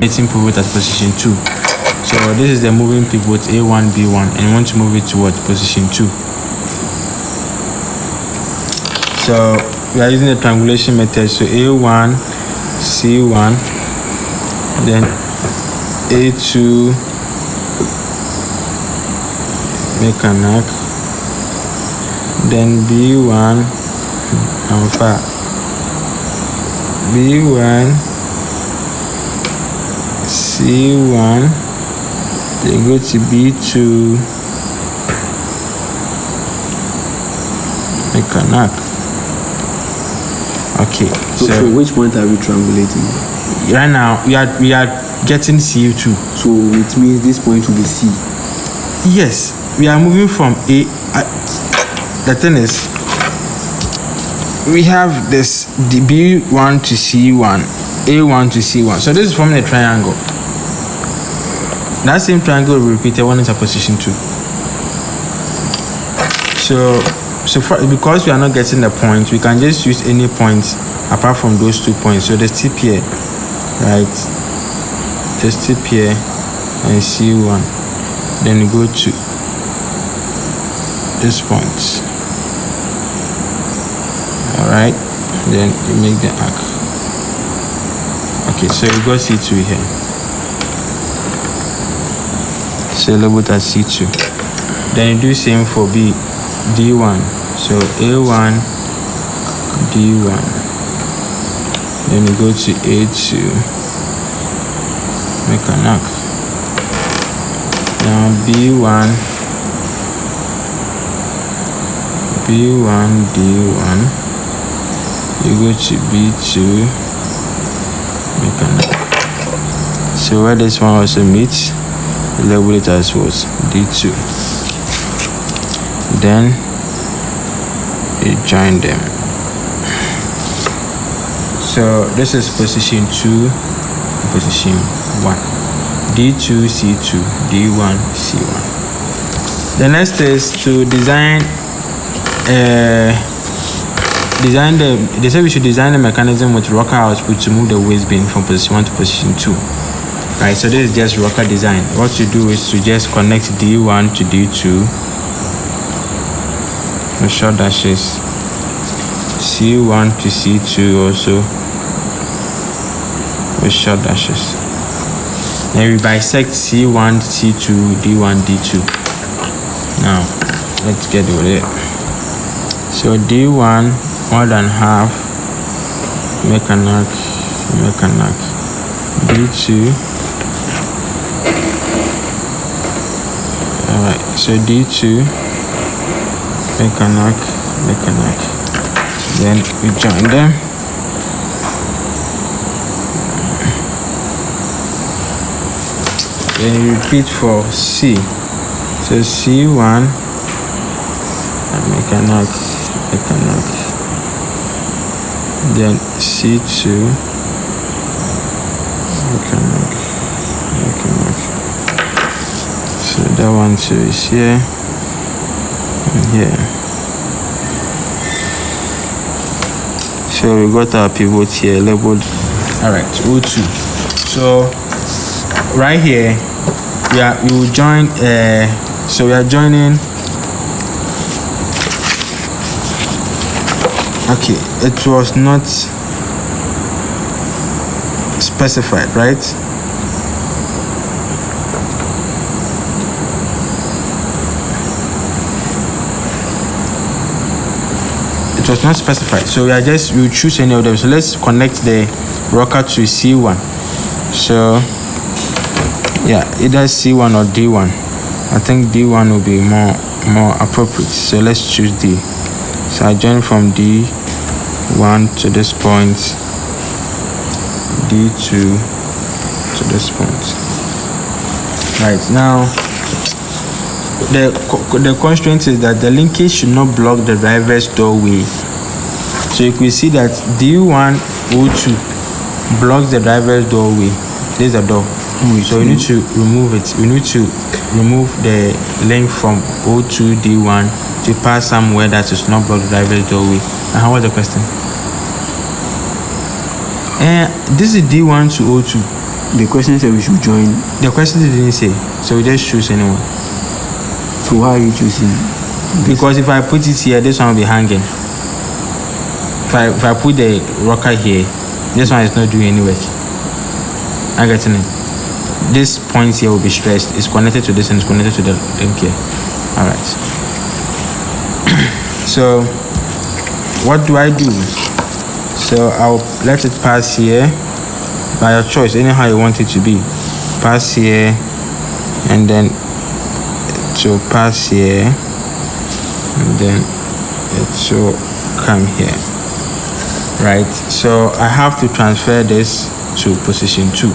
terminating pivot at position 2. So this is the moving pivot A1, B1, and you want to move it to what? Position 2. So we are using the triangulation method. So A1, C1, then A2, make an arc, then B1, alpha, B1, C1, then go to B2, make an arc. Okay, so which point are we triangulating? Right now we are getting C2. So it means this point will be C. Yes, we are moving from A. The thing is, we have this the B1 to C1, A1 to C1. So this is forming a triangle. That same triangle will be repeated when it's at position 2. Because we are not getting the point, we can just use any point apart from those 2 points. So the tip here, right? Just tip here and C1. Then you go to this point. Alright, then you make the arc. Okay, so you got C2 here. So label it as C2. Then you do same for D1. So A1, D1. Then you go to A2, make an arc. Now B1, D1. You go to B2, make an arc. So where this one also meets, label it as what? D2. Then you join them. So this is position 2, position 1. D2, C2, D1, C1. The next is to design they say we should design a mechanism with rocker output to move the waste bin from position 1 to position 2. Right, so this is just rocker design. What you do is to just connect D1 to D2 with short dashes, C1 to C2 also with short dashes. Then we bisect C1, C2, D1, D2. Now let's get with it. So D1 more than half, make an arc, D2. Alright, so D2, make an arc. Then we join them. Then you repeat for C. So C1, and make an arc. Then C2, make an arc. So that one too is here and here. So we got our pivot here labeled. Alright, O2. So right here we will join so we are joining. Okay, it was not specified, right? It was not specified, so we will choose any of them. So let's connect the rocker to C1. So yeah, either C1 or D1. I think D1 will be more appropriate. So let's choose D. So I join from D1 to this point, D2 to this point. Right, now the constraint is that the linkage should not block the driver's doorway. So you can see that D1 O2 blocks the driver's doorway. There's the door. So we need to remove it. We need to remove the link from O2 D1 to pass somewhere that does not block the driver's doorway. And how was the question? This is D1 to O2. The question said we should join. The question didn't say, so we just choose anyone. So why are you choosing this? Because if I put it here, this one will be hanging. If I put the rocker here, this one is not doing any work. I'm getting it. This point here will be stressed. It's connected to this and it's connected to the link here. Alright. So what do I do? So I'll let it pass here by your choice, anyhow you want it to be. Pass here and then it will pass here and then it will come here. Right, so I have to transfer this to position 2.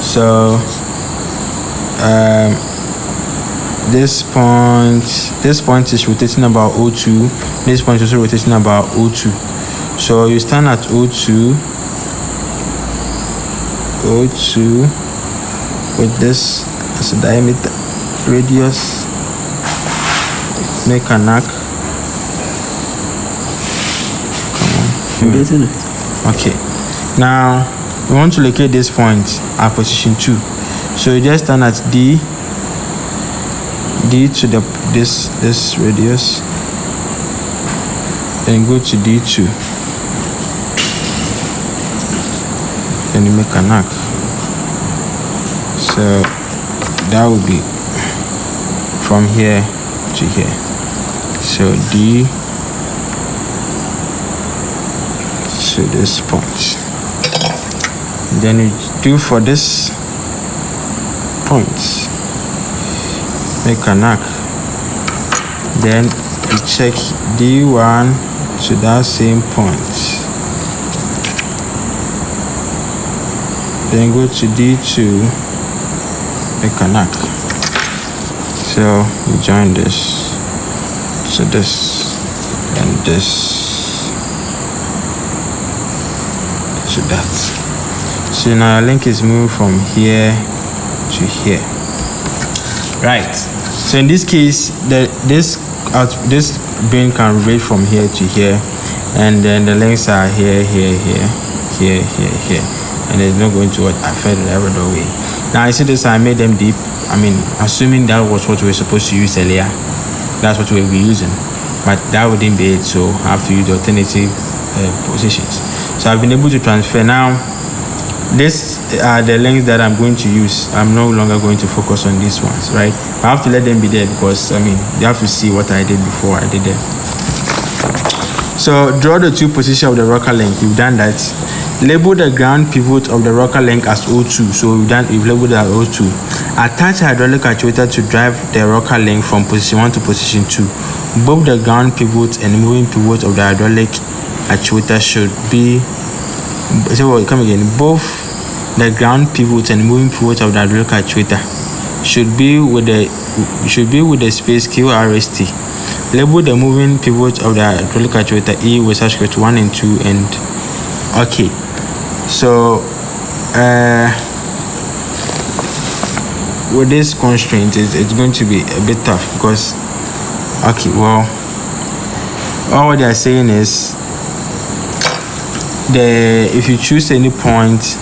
So this point is rotating about O2. This point is also rotating about O2. So you stand at O2 with this as a diameter radius. Make an arc. I'm getting it. Okay, now we want to locate this point at position 2. So you just stand at D to the this radius, then go to D2, then you make an arc. So that will be from here to here. So D to this point. Then you do for this point, make an arc. Then you check D1 to that same point. Then go to D2, make an arc. So you join this to this and this to that. So now our link is moved from here to here. Right. So in this case, this beam can rotate from here to here, and then the links are here, and it's not going to affect the other way. Now I see this. I made them deep. I mean, assuming that was what we were supposed to use earlier, that's what we'll be using. But that wouldn't be it, so I have to use the alternative positions. So I've been able to transfer. Now these are the links that I'm going to use. I'm no longer going to focus on these ones, right? I have to let them be there because I mean they have to see what I did before I did them. So draw the 2 positions of the rocker link. You've done that. Label the ground pivot of the rocker link as O2. So you've labeled that O2. Attach a hydraulic actuator to drive the rocker link from position 1 to position 2. Both the ground pivot and moving pivot of the hydraulic actuator should be both the ground pivot and moving pivot of the hydraulic actuator should be with the space QRST. Label the moving pivot of the hydraulic actuator E with subscript 1 and 2 and okay. So with this constraint it's going to be a bit tough because okay, well, all they are saying is if you choose any point,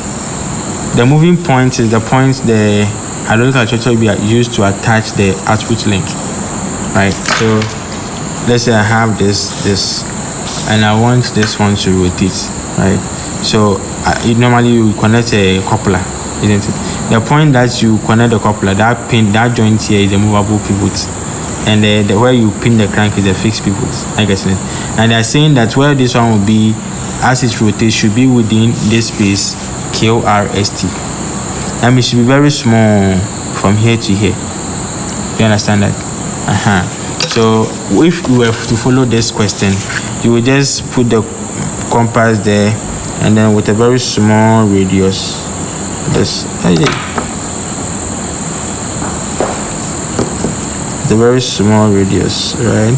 the moving point is the point the hydraulic actuator will be used to attach the output link, right? So let's say I have this and I want this one to rotate, right? So normally you connect a coupler, isn't it? The point that you connect the coupler, that pin, that joint here is a movable pivot, and the where you pin the crank is a fixed pivot. I guess it. And they're saying that where this one will be as it rotates should be within this space QRST. That means it should be very small from here to here. You understand that? So if you were to follow this question, you will just put the compass there and then with a very small radius, this the very small radius, right?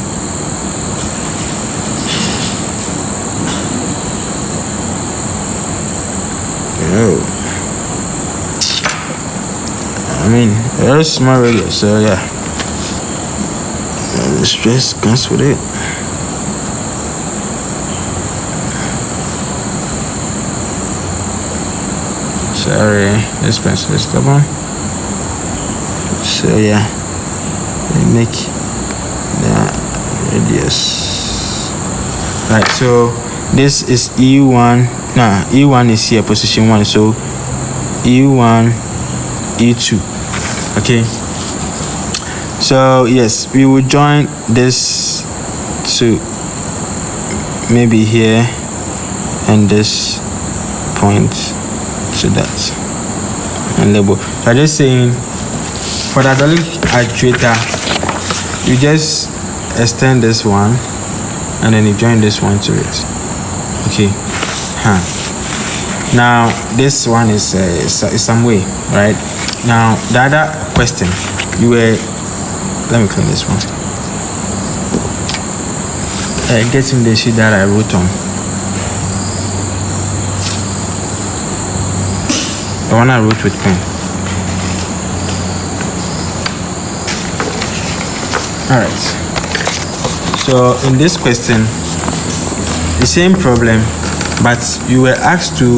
I mean, very small radius, so yeah. And the stress comes with it. Sorry, this pencil is stubborn. So yeah, we make the radius. Right, so this is E1. Now E1 is here, position 1. So E1, E2. Okay. So yes, we will join this to maybe here and this point to that and label. So I'm just saying for the hydraulic actuator, you just extend this one and then you join this one to it. Okay. Now this one is some way, right? Now the other question you were, let me clean this one. Get him the sheet that I wrote on. The one I wrote with pen. Alright. So in this question, the same problem, but you were asked to